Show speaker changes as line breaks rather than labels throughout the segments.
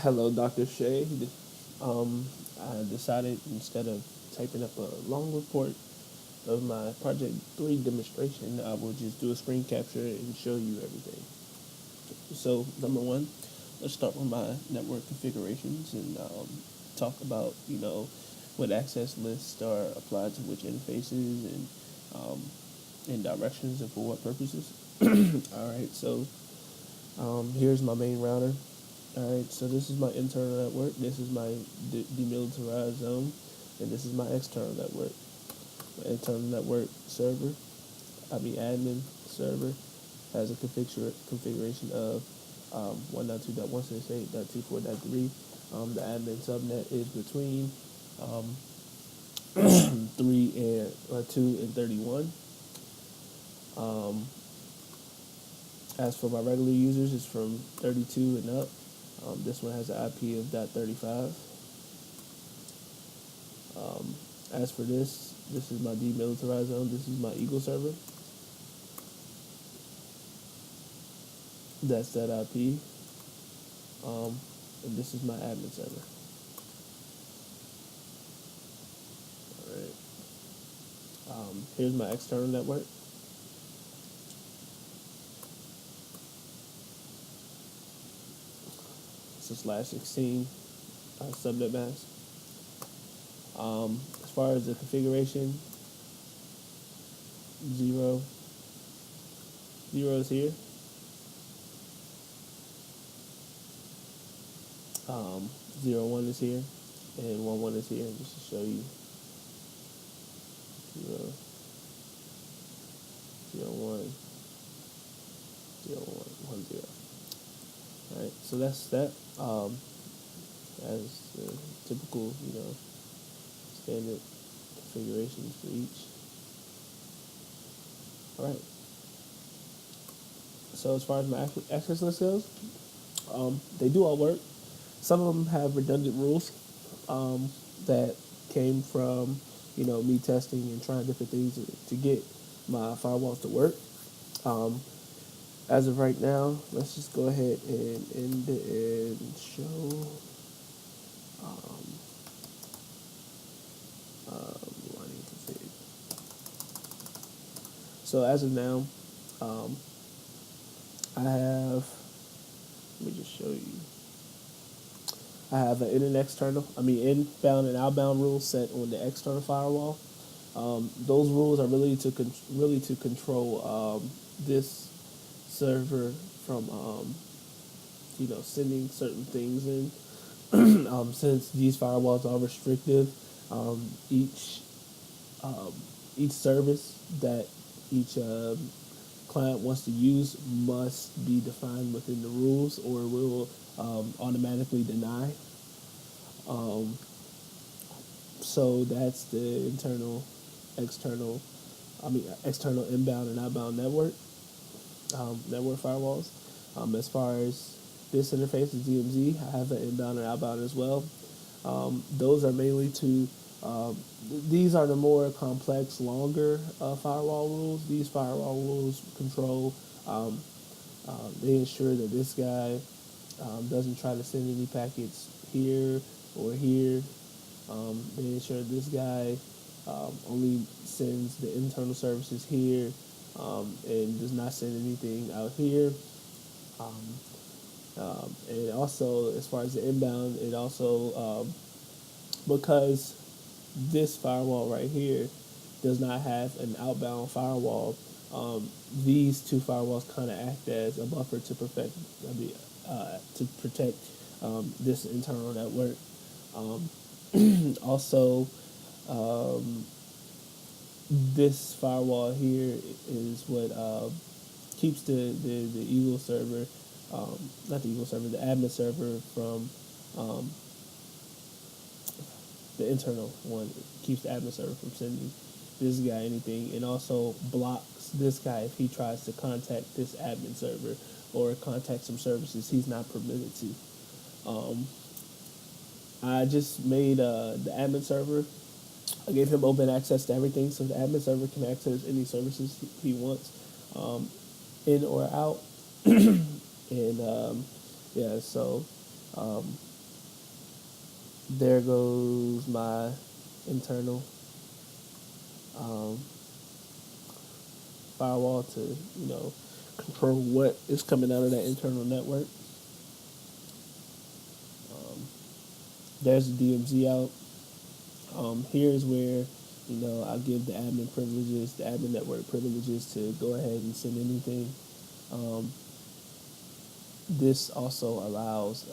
Hello, Dr. Shea. I decided instead of typing up a long report of my Project 3 demonstration, I will just do a screen capture and show you everything. So, number one, let's start with my network configurations and talk about, what access lists are applied to which interfaces um, and directions and for what purposes. All right, so here's my main router. All right, so this is my internal network. This is my demilitarized zone, and this is my external network. My internal network server, admin server, has a configuration of 192.168.24.3. The admin subnet is between um, 2 and 31. Um, as for my regular users, it's from 32 and up. This one has an IP of .35. Um, as for this is my demilitarized zone. This is my Eagle server. That's that IP. And this is my admin server. All right. Here's my external network. It's a /16 subnet mask. As far as the configuration, zero, zero is here. 01 is here, and 11 is here. Just to show you, 0, 01, 01, 10. All right, so that's that. As typical, standard configurations for each. All right. So as far as my access list goes, they do all work. Some of them have redundant rules that came from me testing and trying different things to get my firewalls to work. Um, as of right now, let's just go ahead and end it and show um, running config. So as of now, um, I have. Let me just show you. I have an inbound and outbound rules set on the external firewall. Those rules are really to control this server from sending certain things in. Since these firewalls are restrictive, each um, each service that each client wants to use must be defined within the rules, or will automatically deny. Um, so that's the external, external inbound and outbound network firewalls. As far as this interface, the DMZ, I have an inbound and outbound as well. Those are mainly to these are the more complex, longer firewall rules. These firewall rules control. Um, they ensure that this guy doesn't try to send any packets here or here. They ensure this guy only sends the internal services here and does not send anything out here. Um, and also, as far as the inbound, it also because this firewall right here does not have an outbound firewall. These two firewalls kind of act as a buffer to to protect this internal network. Um, also, um, this firewall here is what keeps the Eagle server, not the Eagle server, the admin server from um, the internal one. It keeps the admin server from sending this guy anything, and also blocks this guy if he tries to contact this admin server or contact some services he's not permitted to. Um, I just made the admin server. I gave him open access to everything, so the admin server can access any services he wants, um, in or out. And yeah, so Um, there goes my internal um, firewall to control what is coming out of that internal network. Um, there's the DMZ out. Here's where I give the admin privileges, the admin network privileges to go ahead and send anything. Um, this also allows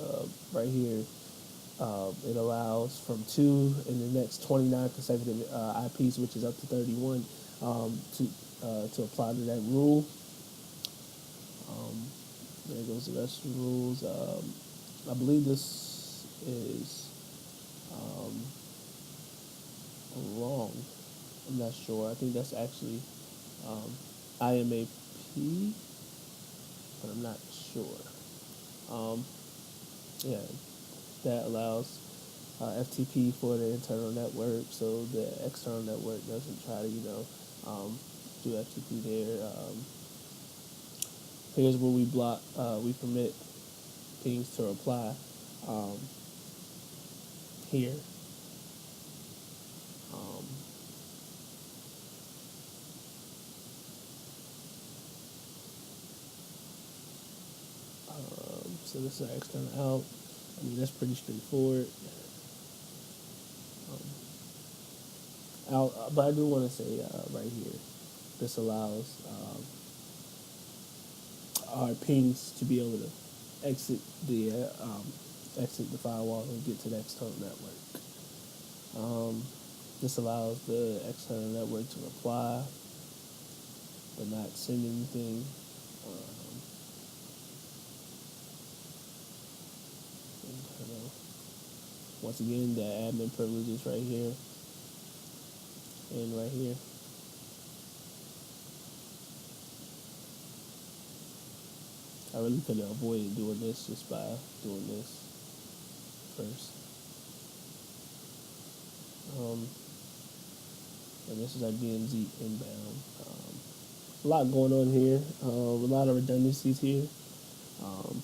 right here. It allows from 2 in the next 29 consecutive IPs, which is up to 31, to apply to that rule. Um, there goes the rest of the rules. I believe this is um, wrong. I'm not sure. I think that's actually um, IMAP, but I'm not sure. Um, yeah, that allows FTP for the internal network, so the external network doesn't try to, do FTP there. Here's where we permit things to apply um, here. Um, so this is our external out. I mean, that's pretty straightforward. But I do want to say right here, this allows our pings to be able to exit the exit the firewall and get to the external network. This allows the external network to reply but not send anything. Um, Once again, the admin privileges right here and right here. I really could have avoided doing this just by doing this first. And this is our DMZ inbound. A lot going on here. A lot of redundancies here. Um,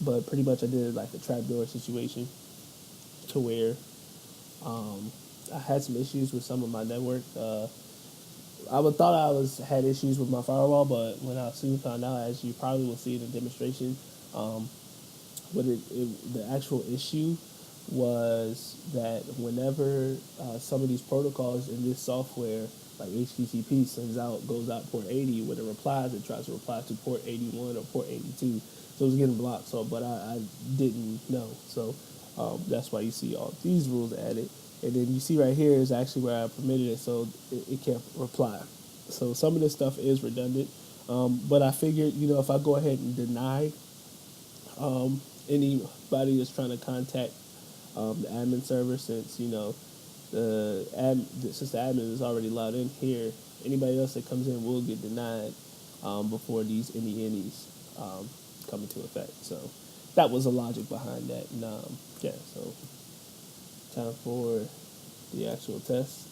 but pretty much I did like a trapdoor situation to where I had some issues with some of my network. I would thought had issues with my firewall, but when I soon found out, as you probably will see in the demonstration, um, the actual issue was that whenever some of these protocols in this software, like HTTP, goes out port 80, when it replies, it tries to reply to port 81 or port 82. So it was getting blocked. So, but I didn't know. So that's why you see all these rules added. And then you see right here is actually where I permitted it, so it can't reply. So some of this stuff is redundant. But I figured, if I go ahead and deny anybody that's trying to contact the admin server, since since the admin is already logged in here, anybody else that comes in will get denied before these any come into effect. So that was the logic behind that. And yeah, so time for the actual test.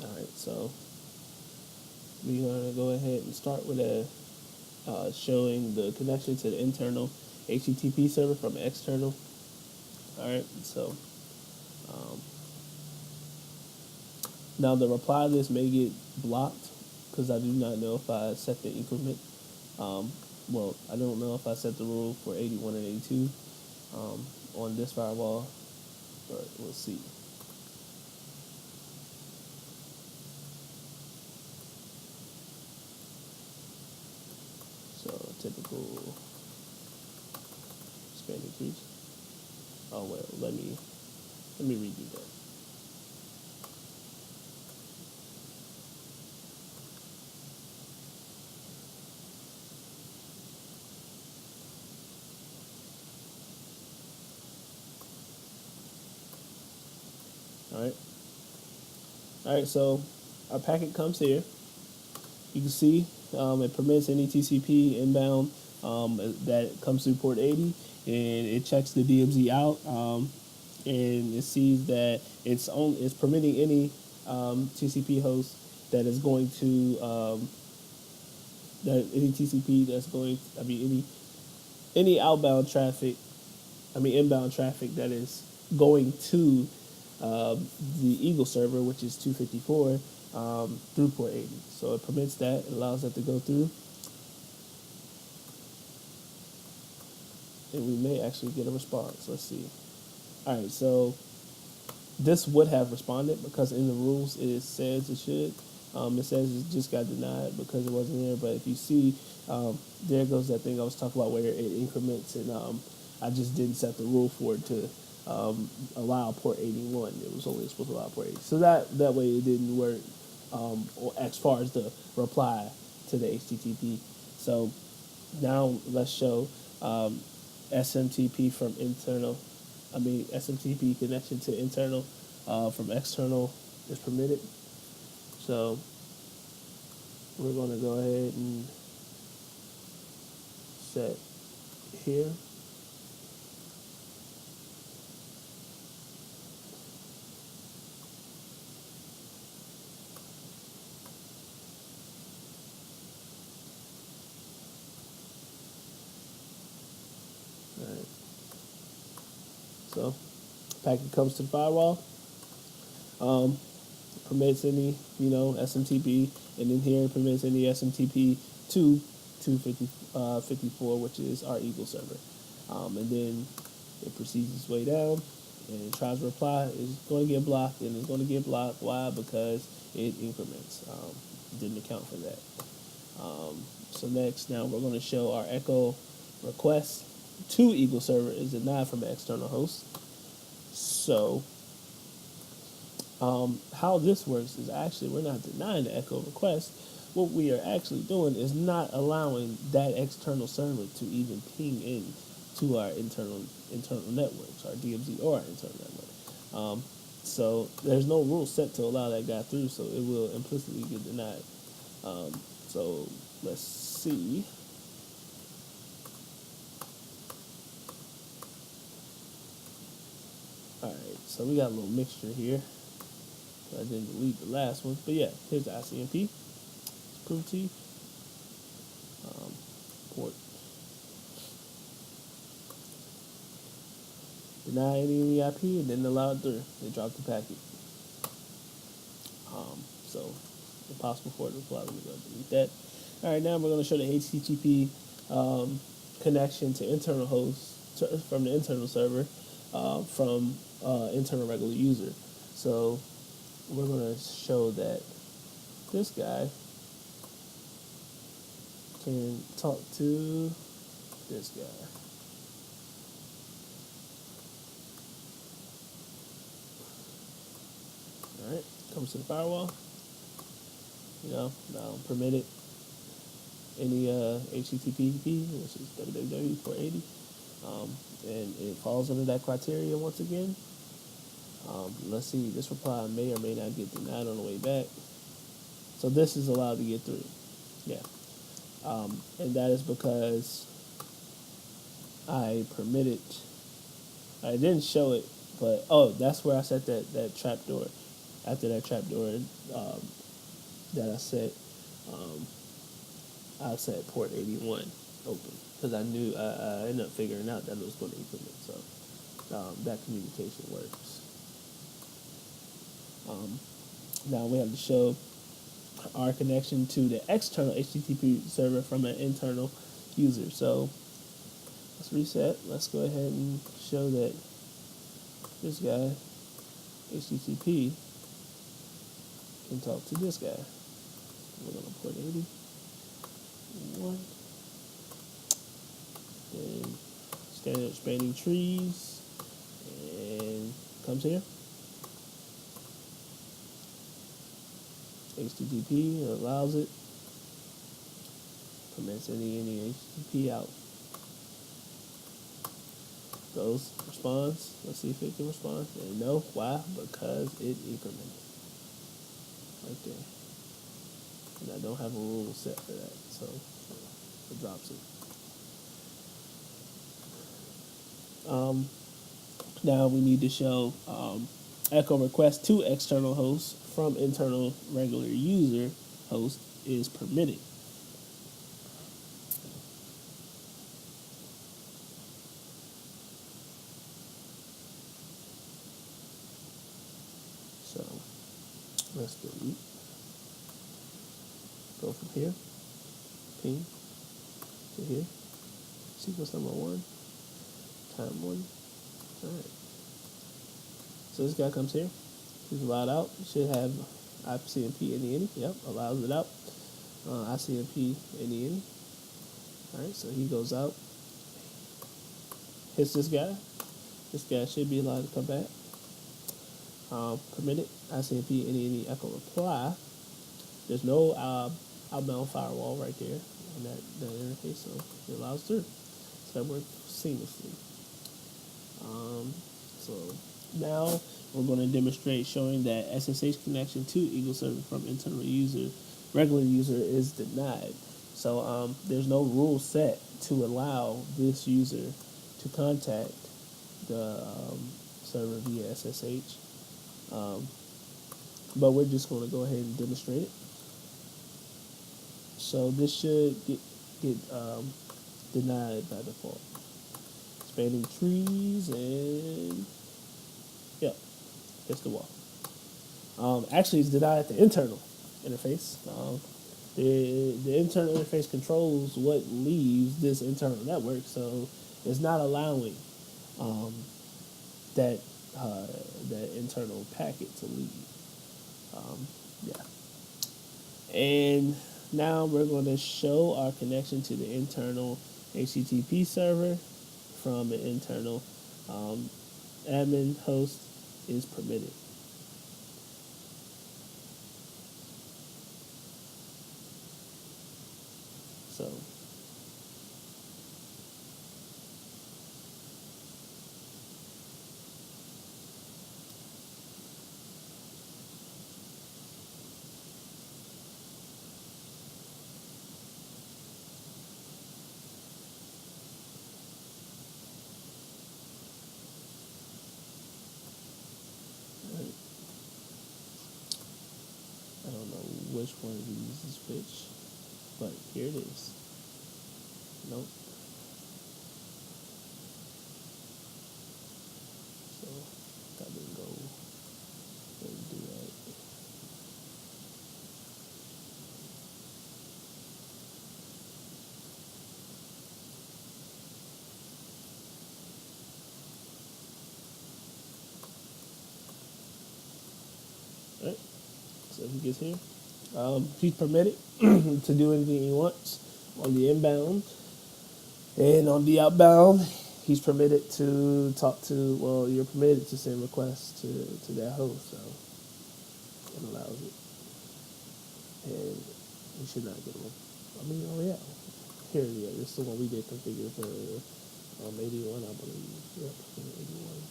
All right, so we're gonna go ahead and start with showing the connection to the internal HTTP server from external. All right, so um, now the reply list may get blocked because I do not know if I set the increment. Well, I don't know if I set the rule for 81 and 82 on this firewall, but we'll see. So typical spanning trees. Oh well, let me redo that. All right. All right. So our packet comes here. You can see it permits any TCP inbound that comes through port 80, and it checks the DMZ out, and it sees that it's permitting any TCP host that is going to that any TCP that's going, I mean any outbound traffic, I mean inbound traffic that is going to the Eagle server, which is 254, through port 80. So it permits that, it allows that to go through, and we may actually get a response. Let's see. All right, so this would have responded because in the rules it says it should. It says it just got denied because it wasn't there. But if you see, there goes that thing I was talking about where it increments, and I just didn't set the rule for it to allow port 81. It was only supposed to allow port 80. So that way it didn't work as far as the reply to the HTTP. So now let's show SMTP from internal. I mean SMTP connection to internal from external is permitted. So we're going to go ahead and set here. All right. So packet comes to the firewall. Permits any, SMTP, and in here it permits any SMTP to 254, which is our Eagle server. And then it proceeds its way down and tries to reply. It's going to get blocked, and it's going to get blocked. Why? Because it increments. Didn't account for that. So next, now we're going to show our echo request to Eagle server is denied from an external host. So how this works is actually we're not denying the echo request. What we are actually doing is not allowing that external server to even ping in to our internal networks, our DMZ or our internal network. So there's no rule set to allow that guy through, so it will implicitly get denied. So let's see. All right, so we got a little mixture here. I didn't delete the last one, but yeah, here's the ICMP. It's proof to you. Port. Deny any IP and then allow it through. They drop the packet. So impossible for it to reply. Let me go delete that. All right, now we're going to show the HTTP connection to internal hosts from the internal server from internal regular user. So we're going to show that this guy can talk to this guy. All right, comes to the firewall. Now permitted any HTTP, which is www 480, and it falls under that criteria once again. Let's see, this reply may or may not get denied on the way back. So this is allowed to get through. Yeah. And that is because I permitted, I didn't show it, but, that's where I set that trap door. After that trap door that I set port 81 open because I knew I ended up figuring out that it was going to implement. So that communication works. Now we have to show our connection to the external HTTP server from an internal user. So let's reset. Let's go ahead and show that this guy, HTTP, can talk to this guy. We're going to port 81. Then standard expanding trees, and comes here. HTTP allows it, permits any HTTP out. Goes, responds. Let's see if it can respond. And no, why? Because it incremented right there. And I don't have a rule set for that, so it drops it. Now we need to show echo request to external hosts from internal regular user host is permitted. So let's delete. Go from here, ping to here. Sequence number 1, time 1. All right. So this guy comes here. He's allowed out. You should have ICMP any. Yep, allows it out. ICMP any. All right, so he goes out, hits this guy. This guy should be allowed to come back. Permitted ICMP any echo reply. There's no outbound firewall right there on that interface, so it allows through. So that works seamlessly. So now we're going to demonstrate showing that SSH connection to Eagle Server from internal user, regular user is denied. So there's no rule set to allow this user to contact the server via SSH. But we're just going to go ahead and demonstrate it. So this should get denied by default. Spanning trees and yep, hits the wall. Actually, it's denied at the internal interface. The internal interface controls what leaves this internal network, so it's not allowing that internal packet to leave. Yeah. And now we're going to show our connection to the internal HTTP server from an internal admin host is permitted. So I don't know which one of these is which, but here it is. Nope. So I didn't go and do that. All right. So he gets here. He's permitted to do anything he wants on the inbound, and on the outbound, he's permitted to talk to. Well, you're permitted to send requests to that host, so it allows it, and you should not get one. I mean, oh yeah, here yeah, this is the one we did configure for 81, I believe. Yep, 81.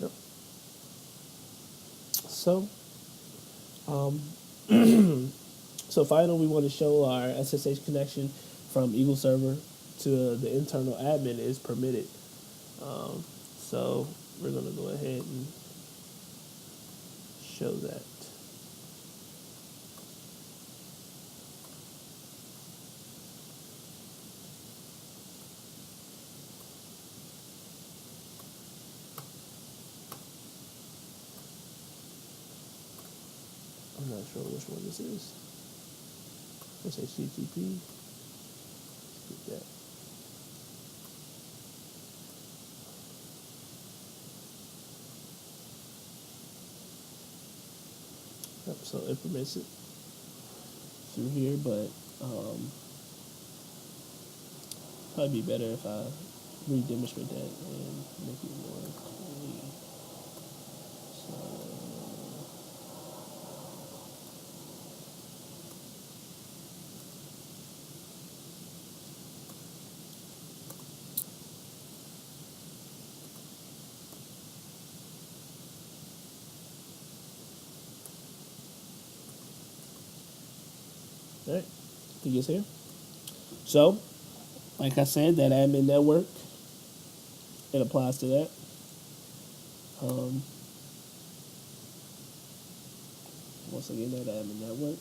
Yep. So, so finally, we want to show our SSH connection from Eagle Server to the internal admin is permitted. So we're going to go ahead and show that. I'm not sure which one this is. Let's say HTTP. Let's get that. Yep, so it permits it through here, but probably be better if I re-demonstrate that and make it more clean. So, all right, he gets here. So, like I said, that admin network, it applies to that. Um, Once again, that admin network.